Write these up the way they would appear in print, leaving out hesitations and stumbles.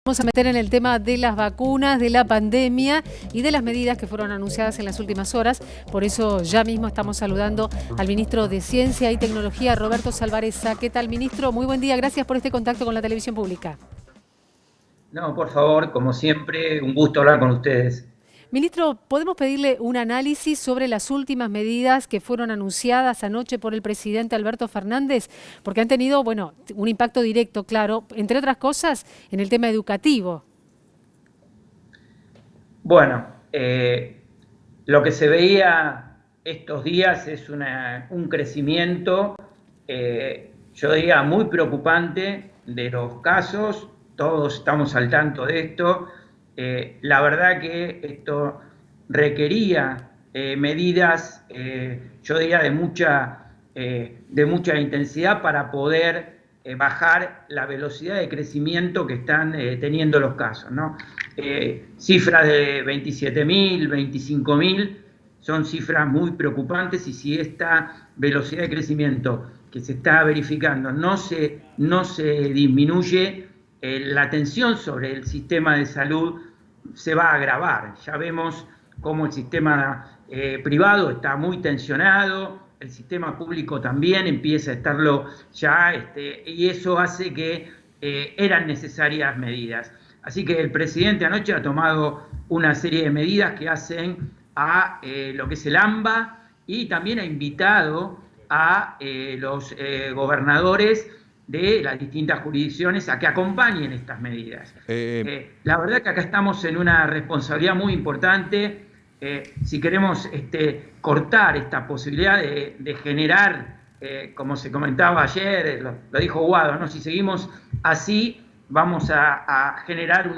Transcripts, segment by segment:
Vamos a meter en el tema de las vacunas, de la pandemia y de las medidas que fueron anunciadas en las últimas horas. Por eso ya mismo estamos saludando al ministro de Ciencia y Tecnología, Roberto Salvarezza. ¿Qué tal, ministro? Muy buen día. Gracias por este contacto con la televisión pública. No, por favor, como siempre, un gusto hablar con ustedes. Ministro, ¿podemos pedirle un análisis sobre las últimas medidas que fueron anunciadas anoche por el presidente Alberto Fernández? Porque han tenido, bueno, un impacto directo, claro, entre otras cosas, en el tema educativo. Bueno, lo que se veía estos días es un crecimiento, yo diría, muy preocupante de los casos. Todos estamos al tanto de esto. La verdad que esto requería medidas, yo diría, de mucha intensidad para poder bajar la velocidad de crecimiento que están teniendo los casos, ¿no? Cifras de 27.000, 25.000 son cifras muy preocupantes, y si esta velocidad de crecimiento que se está verificando no se disminuye, la tensión sobre el sistema de salud se va a agravar. Ya vemos cómo el sistema privado está muy tensionado, el sistema público también empieza a estarlo ya, y eso hace que eran necesarias medidas. Así que el presidente anoche ha tomado una serie de medidas que hacen a lo que es el AMBA, y también ha invitado a los gobernadores de las distintas jurisdicciones a que acompañen estas medidas. La verdad que acá estamos en una responsabilidad muy importante. Si queremos cortar esta posibilidad de generar, como se comentaba ayer, lo dijo Guado, ¿no? Si seguimos así, vamos a generar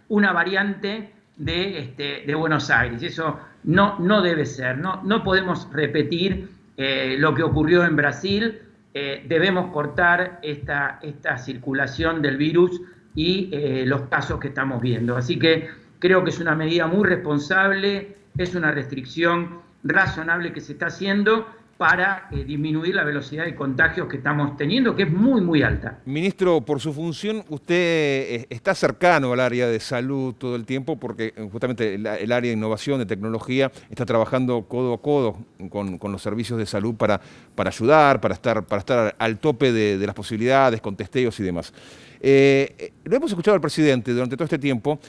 una variante de Buenos Aires. Eso no debe ser. No podemos repetir lo que ocurrió en Brasil. Debemos cortar esta circulación del virus y los casos que estamos viendo. Así que creo que es una medida muy responsable, es una restricción razonable que se está haciendo para disminuir la velocidad de contagios que estamos teniendo, que es muy, muy alta. Ministro, por su función, usted está cercano al área de salud todo el tiempo, porque justamente el área de innovación, de tecnología, está trabajando codo a codo con los servicios de salud para ayudar, para estar al tope de las posibilidades, con testeos y demás. Lo hemos escuchado al presidente durante todo este tiempo,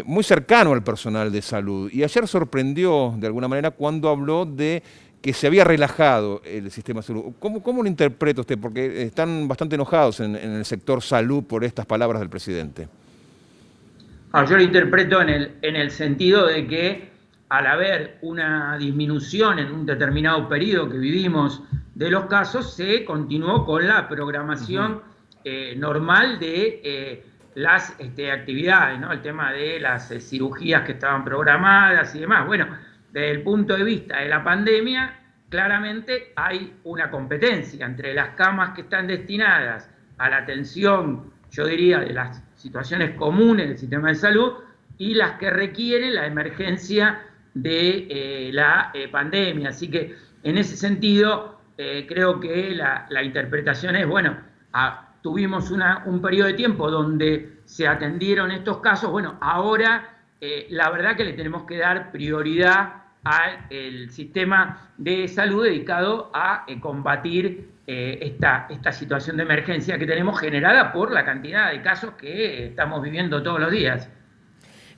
muy cercano al personal de salud, y ayer sorprendió de alguna manera cuando habló de que se había relajado el sistema de salud. ¿Cómo lo interpreta usted? Porque están bastante enojados en el sector salud por estas palabras del presidente. Yo lo interpreto en el sentido de que al haber una disminución en un determinado periodo que vivimos de los casos, se continuó con la programación normal de las actividades, ¿no? El tema de las cirugías que estaban programadas y demás. Bueno, desde el punto de vista de la pandemia, claramente hay una competencia entre las camas que están destinadas a la atención, yo diría, de las situaciones comunes del sistema de salud, y las que requieren la emergencia de la pandemia. Así que en ese sentido, creo que la interpretación es, bueno, tuvimos un periodo de tiempo donde se atendieron estos casos. Bueno, ahora la verdad que le tenemos que dar prioridad al sistema de salud dedicado a combatir esta situación de emergencia que tenemos, generada por la cantidad de casos que estamos viviendo todos los días.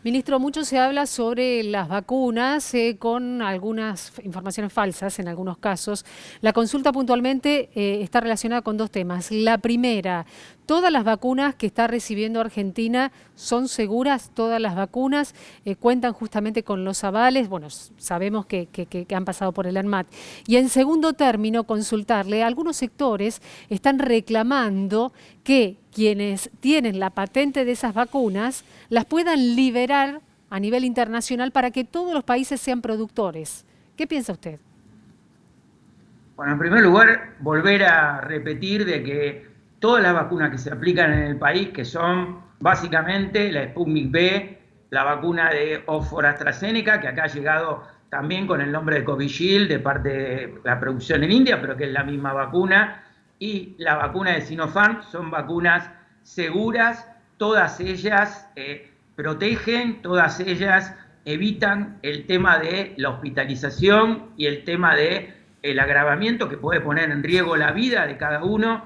Ministro, mucho se habla sobre las vacunas con algunas informaciones falsas en algunos casos. La consulta puntualmente está relacionada con dos temas. La primera, ¿todas las vacunas que está recibiendo Argentina son seguras? ¿Todas las vacunas cuentan justamente con los avales? Bueno, sabemos que han pasado por el ANMAT. Y en segundo término, consultarle, algunos sectores están reclamando que quienes tienen la patente de esas vacunas las puedan liberar a nivel internacional para que todos los países sean productores. ¿Qué piensa usted? Bueno, en primer lugar, volver a repetir de que todas las vacunas que se aplican en el país, que son básicamente la Sputnik V, la vacuna de Oxford AstraZeneca, que acá ha llegado también con el nombre de Covishield de parte de la producción en India, pero que es la misma vacuna, y la vacuna de Sinopharm, son vacunas seguras todas ellas protegen, todas ellas evitan el tema de la hospitalización y el tema de el agravamiento que puede poner en riesgo la vida de cada uno.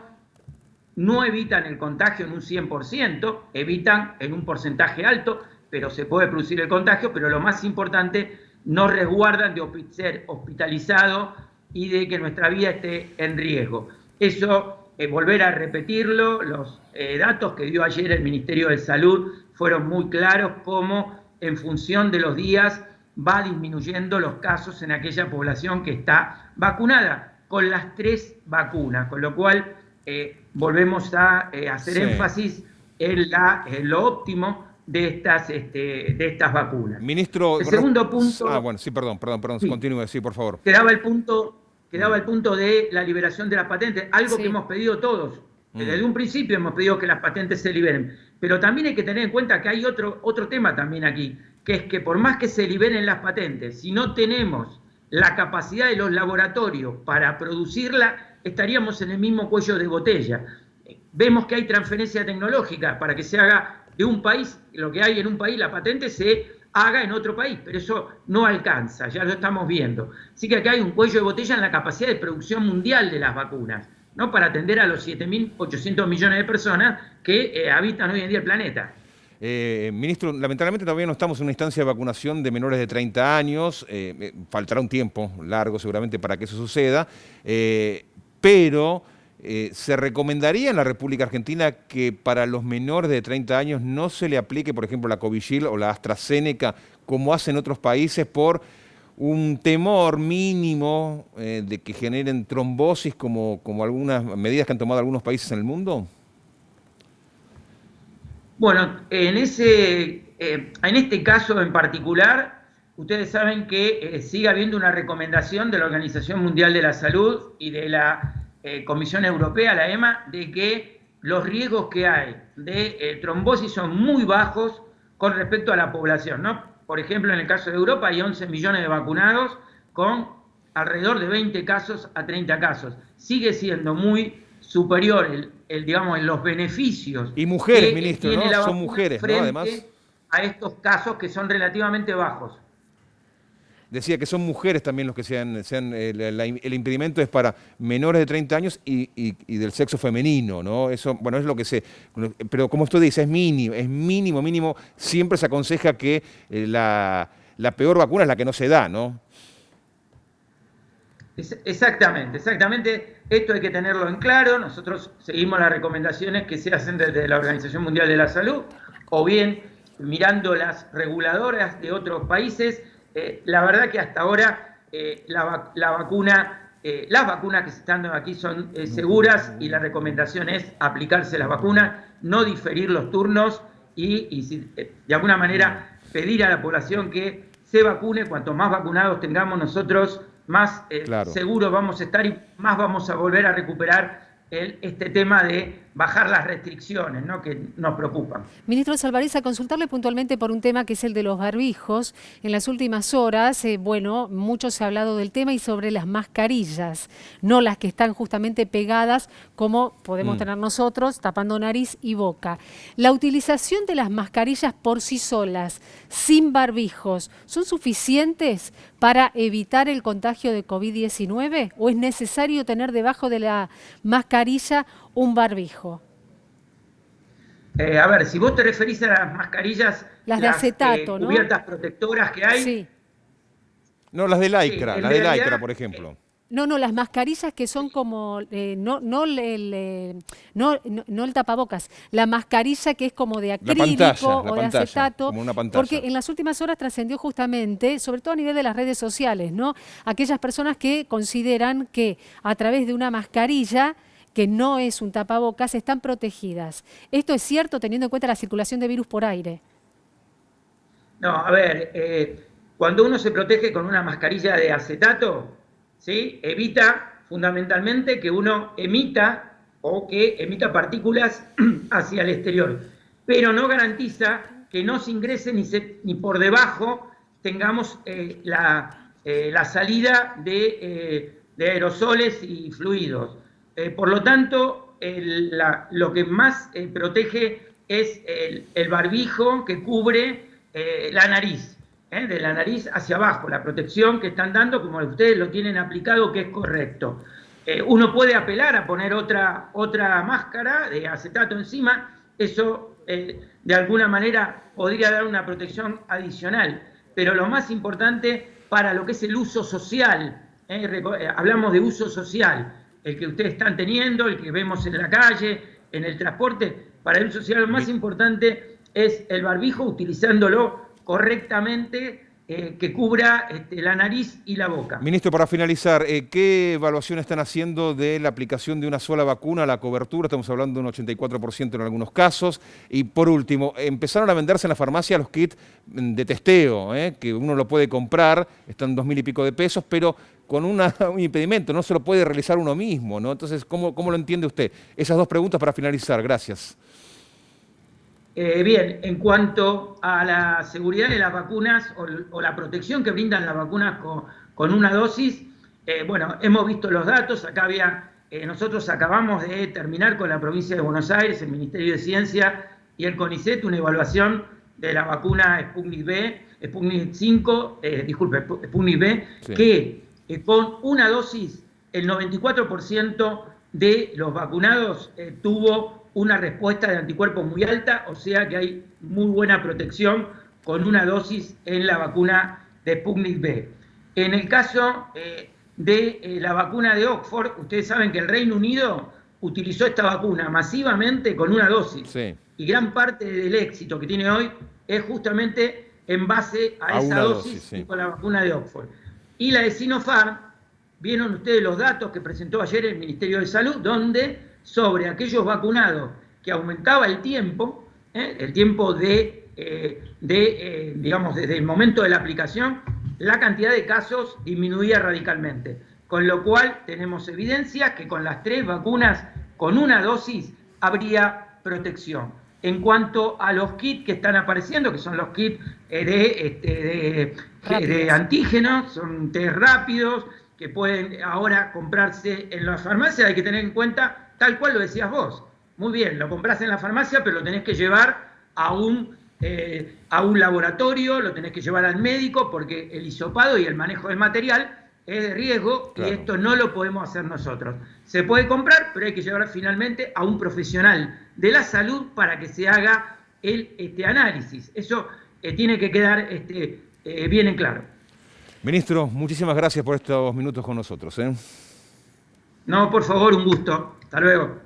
No evitan el contagio en un 100%, evitan en un porcentaje alto, pero se puede producir el contagio, pero lo más importante, nos resguardan de ser hospitalizado y de que nuestra vida esté en riesgo. Eso, volver a repetirlo, los datos que dio ayer el Ministerio de Salud fueron muy claros, cómo en función de los días va disminuyendo los casos en aquella población que está vacunada con las 3 vacunas, con lo cual volvemos a hacer énfasis en lo óptimo de estas vacunas. Ministro, el segundo punto... bueno, sí, perdón, sí, continúe, sí, por favor. Quedaba el punto de la liberación de las patentes, algo que hemos pedido todos. Desde un principio hemos pedido que las patentes se liberen, pero también hay que tener en cuenta que hay otro tema también aquí, que es que por más que se liberen las patentes, si no tenemos la capacidad de los laboratorios para producirla, estaríamos en el mismo cuello de botella. Vemos que hay transferencia tecnológica para que se haga de un país, lo que hay en un país, la patente se haga en otro país, pero eso no alcanza, ya lo estamos viendo. Así que acá hay un cuello de botella en la capacidad de producción mundial de las vacunas, ¿no? Para atender a los 7.800 millones de personas que habitan hoy en día el planeta. Ministro, lamentablemente todavía no estamos en una instancia de vacunación de menores de 30 años, faltará un tiempo largo seguramente para que eso suceda, pero ¿se recomendaría en la República Argentina que para los menores de 30 años no se le aplique, por ejemplo, la Covishield o la AstraZeneca como hacen otros países por un temor mínimo de que generen trombosis como algunas medidas que han tomado algunos países en el mundo? Bueno, en este caso en particular, ustedes saben que sigue habiendo una recomendación de la Organización Mundial de la Salud y de la Comisión Europea, la EMA, de que los riesgos que hay de trombosis son muy bajos con respecto a la población, ¿no? Por ejemplo, en el caso de Europa hay 11 millones de vacunados con alrededor de 20 casos a 30 casos. Sigue siendo muy superior digamos, en los beneficios. Y mujeres, ministro, ¿no? Son mujeres, ¿no? Además, a estos casos que son relativamente bajos. Decía que son mujeres también los que el impedimento es para menores de 30 años y del sexo femenino, ¿no? Eso, bueno, es lo que sé. Pero como usted dice, es mínimo. Siempre se aconseja que la peor vacuna es la que no se da, ¿no? Exactamente. Esto hay que tenerlo en claro. Nosotros seguimos las recomendaciones que se hacen desde la Organización Mundial de la Salud, o bien mirando las reguladoras de otros países. La verdad que hasta ahora las vacunas que se están dando aquí son seguras y la recomendación es aplicarse las vacunas, no diferir los turnos y de alguna manera pedir a la población que se vacune. Cuanto más vacunados tengamos nosotros, más seguros vamos a estar y más vamos a volver a recuperar este tema de bajar las restricciones, ¿no?, que nos preocupan. Ministro Salvarez, a consultarle puntualmente por un tema que es el de los barbijos. En las últimas horas, bueno, mucho se ha hablado del tema y sobre las mascarillas, no las que están justamente pegadas como podemos tener nosotros, tapando nariz y boca. La utilización de las mascarillas por sí solas, sin barbijos, ¿son suficientes para evitar el contagio de COVID-19 o es necesario tener debajo de la mascarilla un barbijo? A ver, si vos te referís a las mascarillas, las de acetato, ¿no? Cubiertas protectoras que hay. Sí. No, las de lycra, sí, las de lycra, por ejemplo. No, las mascarillas que son como, no el tapabocas, la mascarilla que es como de acrílico o de acetato, como una pantalla. Porque en las últimas horas trascendió justamente, sobre todo a nivel de las redes sociales, ¿no?, aquellas personas que consideran que a través de una mascarilla que no es un tapabocas, están protegidas. ¿Esto es cierto teniendo en cuenta la circulación de virus por aire? No, a ver, cuando uno se protege con una mascarilla de acetato, ¿sí?, evita fundamentalmente que uno emita partículas hacia el exterior, pero no garantiza que no se ingrese ni por debajo tengamos la salida de aerosoles y fluidos. Por lo tanto, lo que más protege es el barbijo que cubre la nariz, de la nariz hacia abajo, la protección que están dando, como ustedes lo tienen aplicado, que es correcto. Uno puede apelar a poner otra máscara de acetato encima, eso de alguna manera podría dar una protección adicional, pero lo más importante para lo que es el uso social, hablamos de uso social, el que ustedes están teniendo, el que vemos en la calle, en el transporte, para el uso social lo más importante es el barbijo, utilizándolo correctamente, que cubra la nariz y la boca. Ministro, para finalizar, ¿qué evaluación están haciendo de la aplicación de una sola vacuna, la cobertura? Estamos hablando de un 84% en algunos casos. Y por último, empezaron a venderse en la farmacia los kits de testeo, que uno lo puede comprar, están 2.000 y pico de pesos, pero con un impedimento, no se lo puede realizar uno mismo, ¿no? Entonces, ¿cómo lo entiende usted? Esas dos preguntas para finalizar. Gracias. Bien, en cuanto a la seguridad de las vacunas o la protección que brindan las vacunas con una dosis, bueno, hemos visto los datos, acá nosotros acabamos de terminar con la provincia de Buenos Aires, el Ministerio de Ciencia y el CONICET, una evaluación de la vacuna Sputnik B, Sputnik 5, Sputnik B, sí, que con una dosis el 94% de los vacunados tuvo una respuesta de anticuerpos muy alta, o sea que hay muy buena protección con una dosis en la vacuna de Sputnik B. En el caso de la vacuna de Oxford, ustedes saben que el Reino Unido utilizó esta vacuna masivamente con una dosis. Sí. Y gran parte del éxito que tiene hoy es justamente en base a esa dosis, sí, con la vacuna de Oxford. Y la de Sinopharm, vieron ustedes los datos que presentó ayer el Ministerio de Salud, donde sobre aquellos vacunados que aumentaba el tiempo digamos, desde el momento de la aplicación, la cantidad de casos disminuía radicalmente. Con lo cual tenemos evidencia que con las 3 vacunas, con una dosis, habría protección. En cuanto a los kits que están apareciendo, que son los kits de antígenos, son test rápidos, que pueden ahora comprarse en las farmacias, hay que tener en cuenta, tal cual lo decías vos. Muy bien, lo compras en la farmacia, pero lo tenés que llevar a un laboratorio, lo tenés que llevar al médico, porque el hisopado y el manejo del material es de riesgo, claro, y esto no lo podemos hacer nosotros. Se puede comprar, pero hay que llevar finalmente a un profesional de la salud para que se haga el análisis. Eso tiene que quedar bien en claro. Ministro, muchísimas gracias por estos minutos con nosotros. No, por favor, un gusto. Hasta luego.